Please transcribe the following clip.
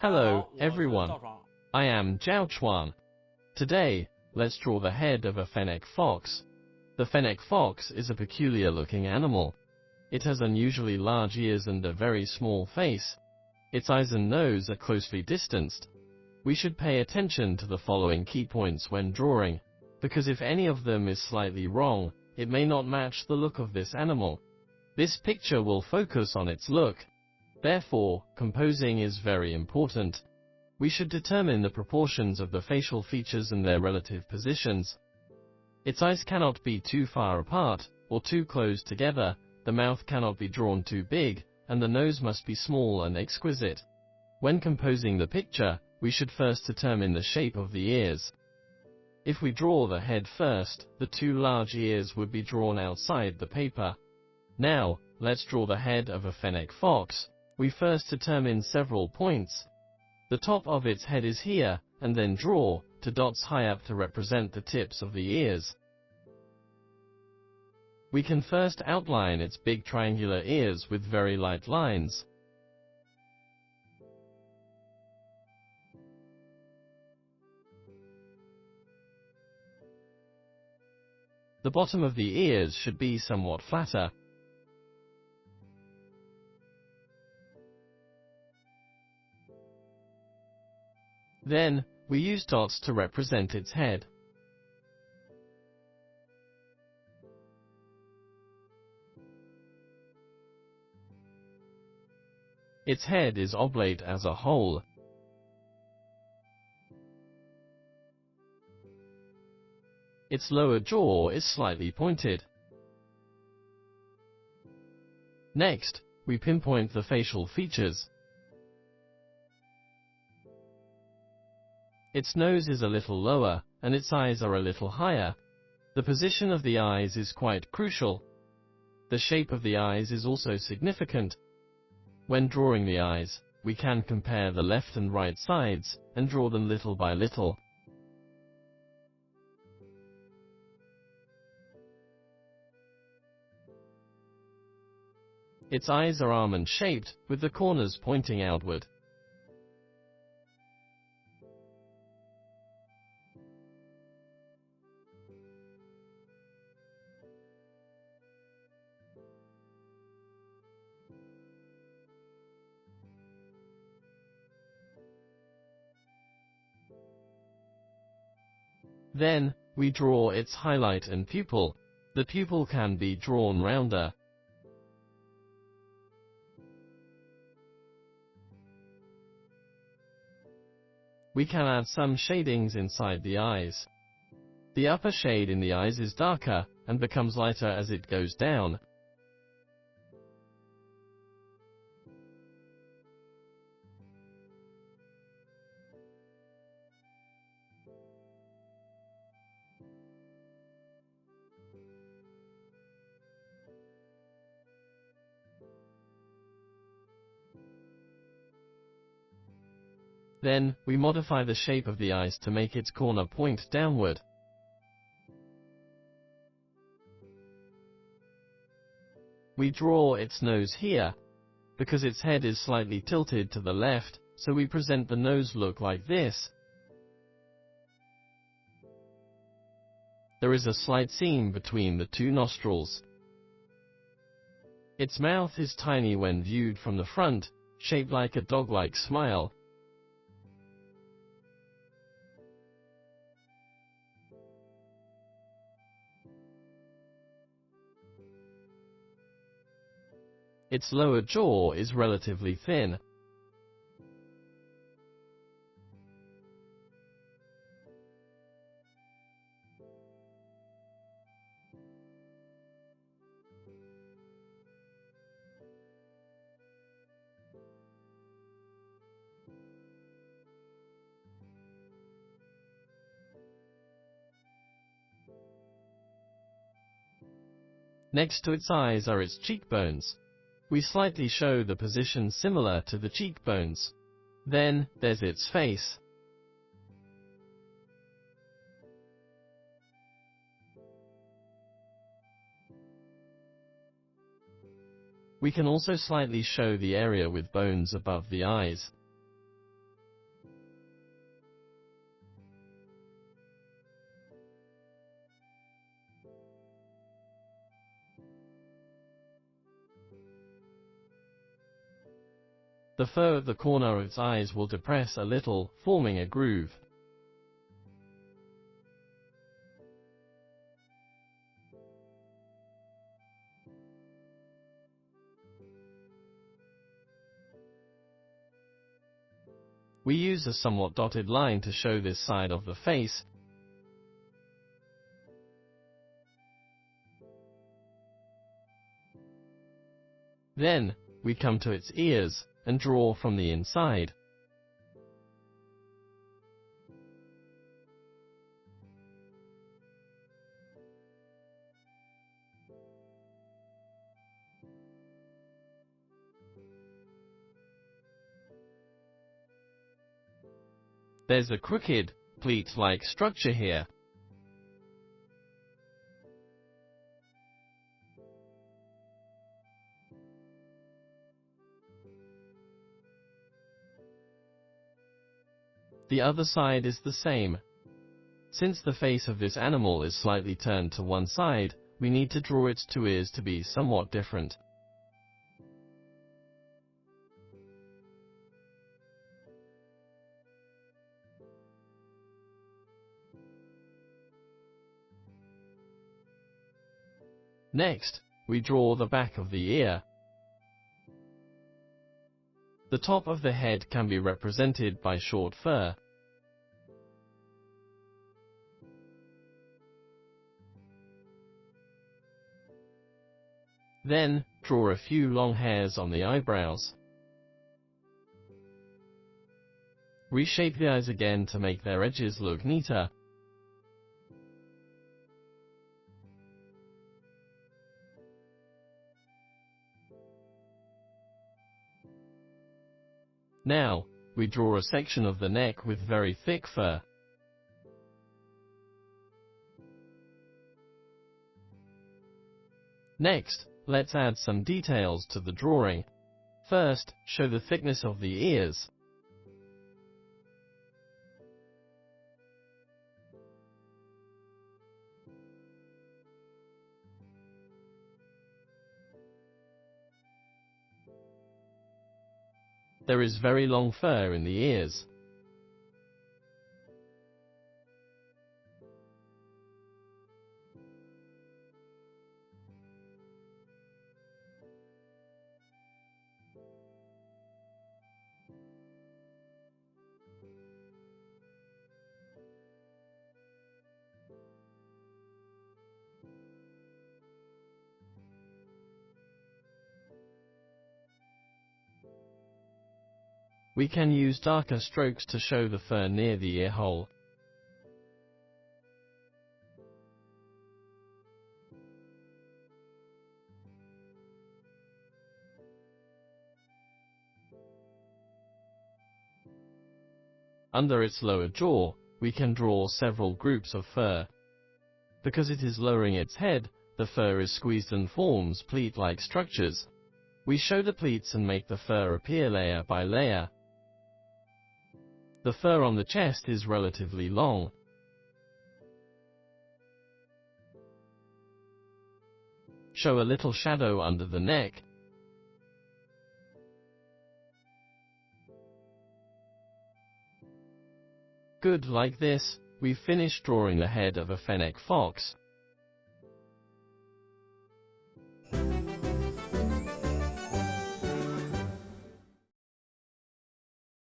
Hello, everyone. I am ZHAO Chuang. Today, let's draw the head of a fennec fox. The fennec fox is a peculiar-looking animal. It has unusually large ears and a very small face. Its eyes and nose are closely distanced. We should pay attention to the following key points when drawing, because if any of them is slightly wrong, it may not match the look of this animal. This picture will focus on its look. Therefore, composing is very important. We should determine the proportions of the facial features and their relative positions. Its eyes cannot be too far apart, or too close together, the mouth cannot be drawn too big, and the nose must be small and exquisite. When composing the picture, we should first determine the shape of the ears. If we draw the head first, the two large ears would be drawn outside the paper. Now, let's draw the head of a fennec fox. We first determine several points. The top of its head is here, and then draw two dots high up to represent the tips of the ears. We can first outline its big triangular ears with very light lines. The bottom of the ears should be somewhat flatter. Then, we use dots to represent its head. Its head is oblate as a whole. Its lower jaw is slightly pointed. Next, we pinpoint the facial features. Its nose is a little lower, and its eyes are a little higher. The position of the eyes is quite crucial. The shape of the eyes is also significant. When drawing the eyes, we can compare the left and right sides, and draw them little by little. Its eyes are almond-shaped, with the corners pointing outward. Then, we draw its highlight and pupil. The pupil can be drawn rounder. We can add some shadings inside the eyes. The upper shade in the eyes is darker, and becomes lighter as it goes down. Then, we modify the shape of the eyes to make its corner point downward. We draw its nose here. Because its head is slightly tilted to the left, so we present the nose look like this. There is a slight seam between the two nostrils. Its mouth is tiny when viewed from the front, shaped like a dog-like smile. Its lower jaw is relatively thin. Next to its eyes are its cheekbones. We slightly show the position similar to the cheekbones. Then, there's its face. We can also slightly show the area with bones above the eyes. The fur at the corner of its eyes will depress a little, forming a groove. We use a somewhat dotted line to show this side of the face. Then, we come to its ears, and draw from the inside. There's a crooked, pleat-like structure here. The other side is the same. Since the face of this animal is slightly turned to one side, we need to draw its two ears to be somewhat different. Next, we draw the back of the ear. The top of the head can be represented by short fur. Then, draw a few long hairs on the eyebrows. Reshape the eyes again to make their edges look neater. Now, we draw a section of the neck with very thick fur. Next, let's add some details to the drawing. First, show the thickness of the ears. There is very long fur in the ears. We can use darker strokes to show the fur near the ear hole. Under its lower jaw, we can draw several groups of fur. Because it is lowering its head, the fur is squeezed and forms pleat-like structures. We show the pleats and make the fur appear layer by layer. The fur on the chest is relatively long. Show a little shadow under the neck. Good, like this, we've finished drawing the head of a fennec fox.